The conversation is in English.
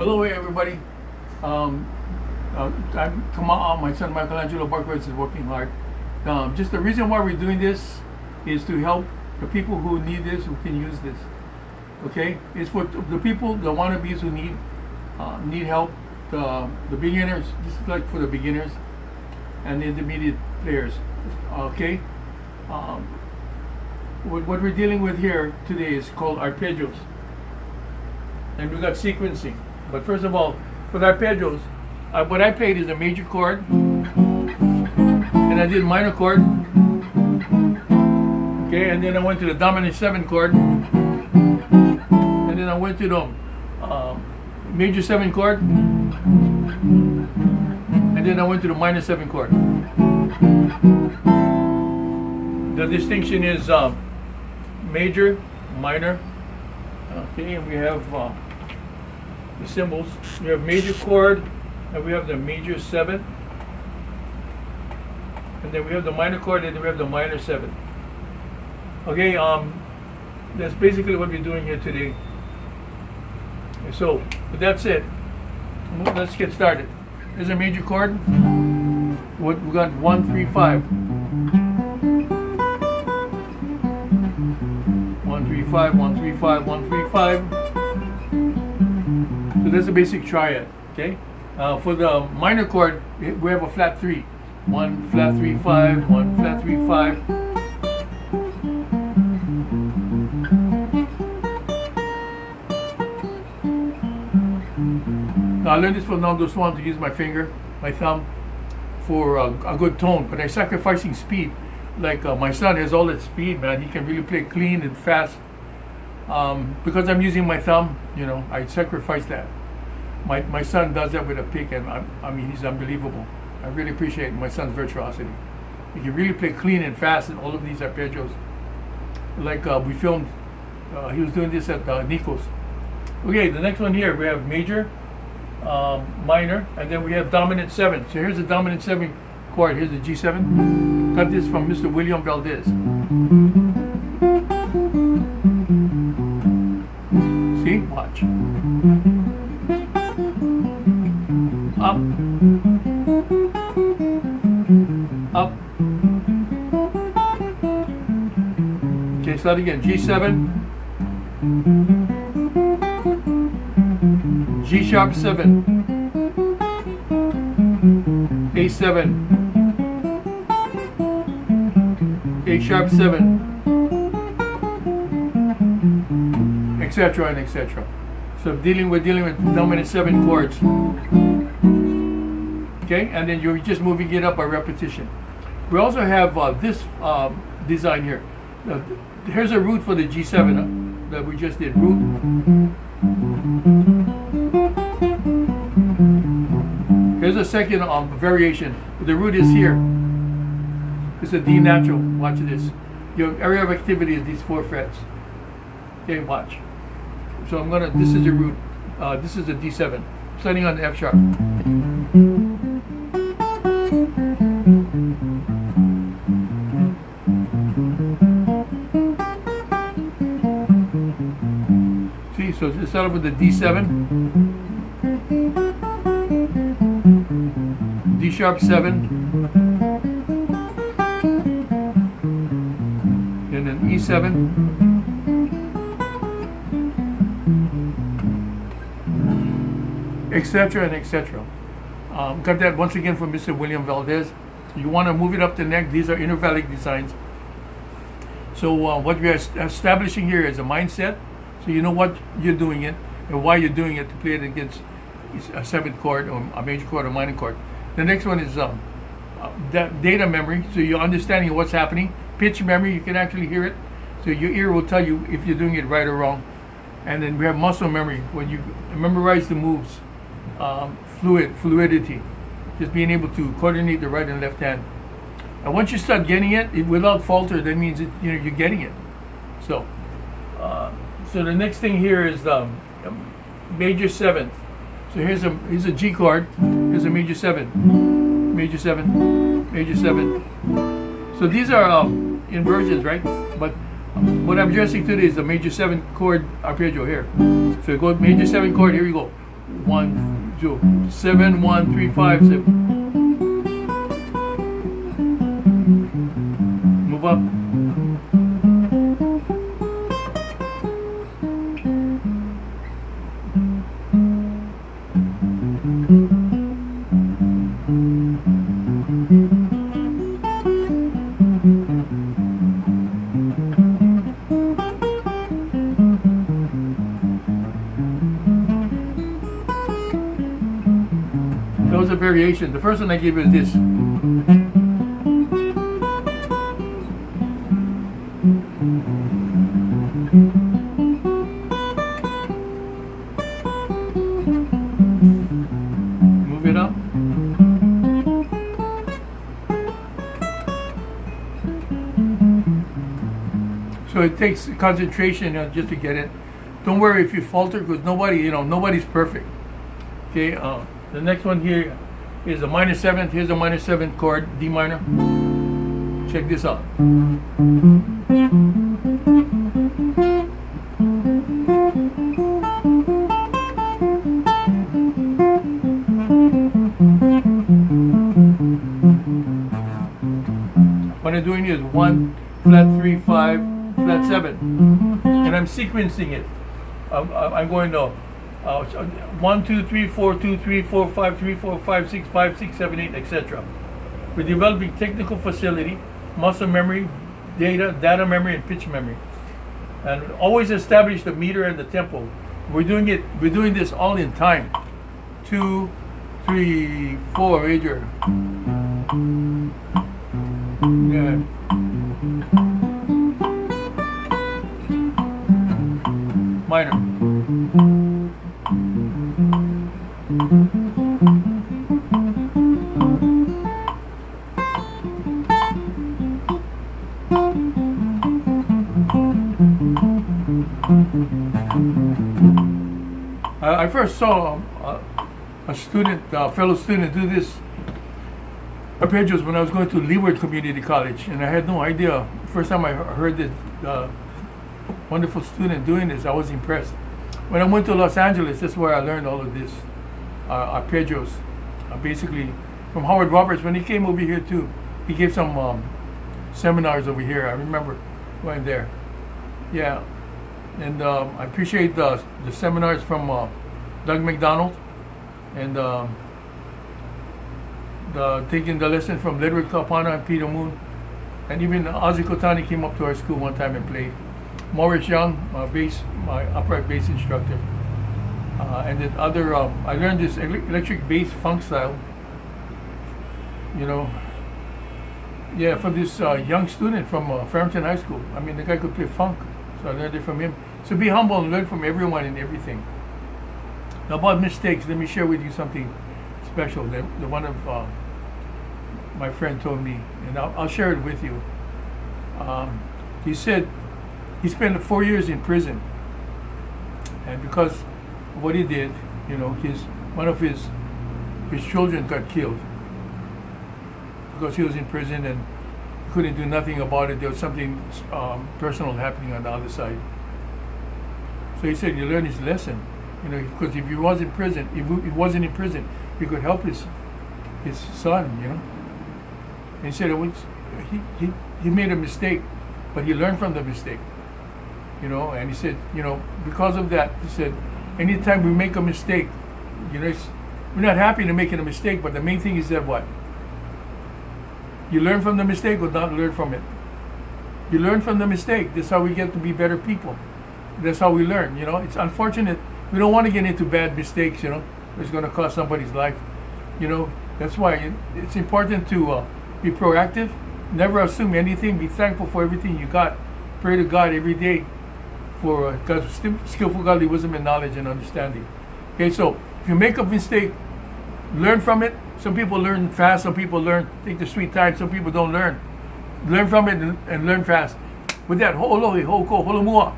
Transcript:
Hello everybody. I'm Kamaa. My son Michelangelo Barques is working hard. Just the reason why we're doing this is to help the people who need this, who can use this. Okay, it's for the people, the wannabes who need help, the beginners. This is like for the beginners and the intermediate players. Okay, what we're dealing with here today is called arpeggios, and we got sequencing. But first of all, for the arpeggios, what I played is a major chord, and I did minor chord. Okay, and then I went to the dominant 7 chord, and then I went to the major 7 chord, and then I went to the minor 7 chord. The distinction is major, minor. Okay, and we have the symbols. We have major chord, and we have the major 7, and then we have the minor chord, and then we have the minor 7. Okay, that's basically what we're doing here today. So, but that's it. Let's get started. Here's a major chord. We got 1, 3, 5. 1, 3, 5, 1, 3, 5, 1, 3, 5. So that's a basic triad. Okay. For the minor chord, we have a flat 3. 1 flat 3 5. 1 flat 3 5. Now I learned this from Nando Swan to use my finger, my thumb, for a good tone. But I'm sacrificing speed. Like my son has all that speed, man. He can really play clean and fast. Because I'm using my thumb, you know, I sacrifice that. My son does that with a pick, and I mean, he's unbelievable. I really appreciate my son's virtuosity. He can really play clean and fast in all of these arpeggios. Like we filmed, he was doing this at Nico's. Okay, the next one here, we have major, minor, and then we have dominant 7. So here's the dominant 7 chord. Here's the G7. Got this from Mr. William Valdez. See? Watch. Up. Up. Okay, start again. G7. G sharp 7. A7. A sharp 7. Etc. and etc. So we're dealing with dominant 7 chords. Okay, and then you're just moving it up by repetition. We also have this design here. Here's a root for the G7 that we just did. Root. Here's a second variation. The root is here. It's a D natural. Watch this. Your area of activity is these 4 frets. Okay, watch. So I'm gonna. This is your root. This is a D7. Starting on the F sharp. See, so let's start off with the D7, D sharp 7, and then E7, etc. and etc. Got that once again from Mr. William Valdez. You want to move it up the neck. These are intervallic designs. So what we are establishing here is a mindset. So you know what you're doing it and why you're doing it to play it against a 7th chord or a major chord or minor chord. The next one is data memory. So you're understanding what's happening. Pitch memory, you can actually hear it. So your ear will tell you if you're doing it right or wrong. And then we have muscle memory, when you memorize the moves. Fluidity, just being able to coordinate the right and left hand. And once you start getting it without falter, that means you're getting it. So so the next thing here is the major 7. So here's a G chord. Here's a major 7, major 7, major 7. So these are inversions, right? But what I'm addressing today is the major 7 chord arpeggio here. So go major 7 chord. Here we go. 1, 2, 7, 1, 3, 5, 7. Move up. That was a variation. The first one I gave you is this. Move it up. So it takes concentration just to get it. Don't worry if you falter, because nobody's perfect. Okay. The next one here is a minor 7th. Here's a minor 7th chord, D minor. Check this out. What I'm doing is 1, flat 3, 5, flat 7. And I'm sequencing it. I'm going to 1, 2, 3, 4, 2, 3, 4, 5, 3, 4, 5, 6, 5, 6, 7, 8, etc. We're developing technical facility, muscle memory, data memory, and pitch memory. And always establish the meter and the tempo. We're doing this all in time. 2, 3, 4, major. Yeah. Minor. I first saw a fellow student do this arpeggios when I was going to Leeward Community College, and I had no idea. First time I heard this wonderful student doing this, I was impressed. When I went to Los Angeles, that's where I learned all of this arpeggios, basically from Howard Roberts. When he came over here too, he gave some seminars over here. I remember going there. Yeah, and I appreciate the seminars from Doug McDonald, and taking the lesson from Ledward Kalpana and Peter Moon, and even Ozzy Kotani came up to our school one time and played. Morris Young, my upright bass instructor, and then other. I learned this electric bass funk style. Yeah, from this young student from Farmington High School. I mean, the guy could play funk, so I learned it from him. So be humble and learn from everyone and everything. Now about mistakes, let me share with you something special that one of my friend told me, and I'll share it with you. He said he spent 4 years in prison, and because of what he did, one of his children got killed because he was in prison and he couldn't do nothing about it. There was something personal happening on the other side. So he said he learned his lesson, because if he was in prison, if he wasn't in prison, he could help his son, And he said he made a mistake, but he learned from the mistake, And he said, because of that, he said, anytime we make a mistake, we're not happy to making a mistake, but the main thing is that what? You learn from the mistake or not learn from it. You learn from the mistake. That's how we get to be better people. That's how we learn. It's unfortunate. We don't want to get into bad mistakes. It's going to cost somebody's life. That's why it's important to be proactive. Never assume anything. Be thankful for everything you got. Pray to God every day for God's skillful godly wisdom and knowledge and understanding. Okay, so if you make a mistake, learn from it. Some people learn fast. Some people take the sweet time. Some people don't learn. Learn from it and learn fast. With that, ho'oloi, ho'oko, holomua.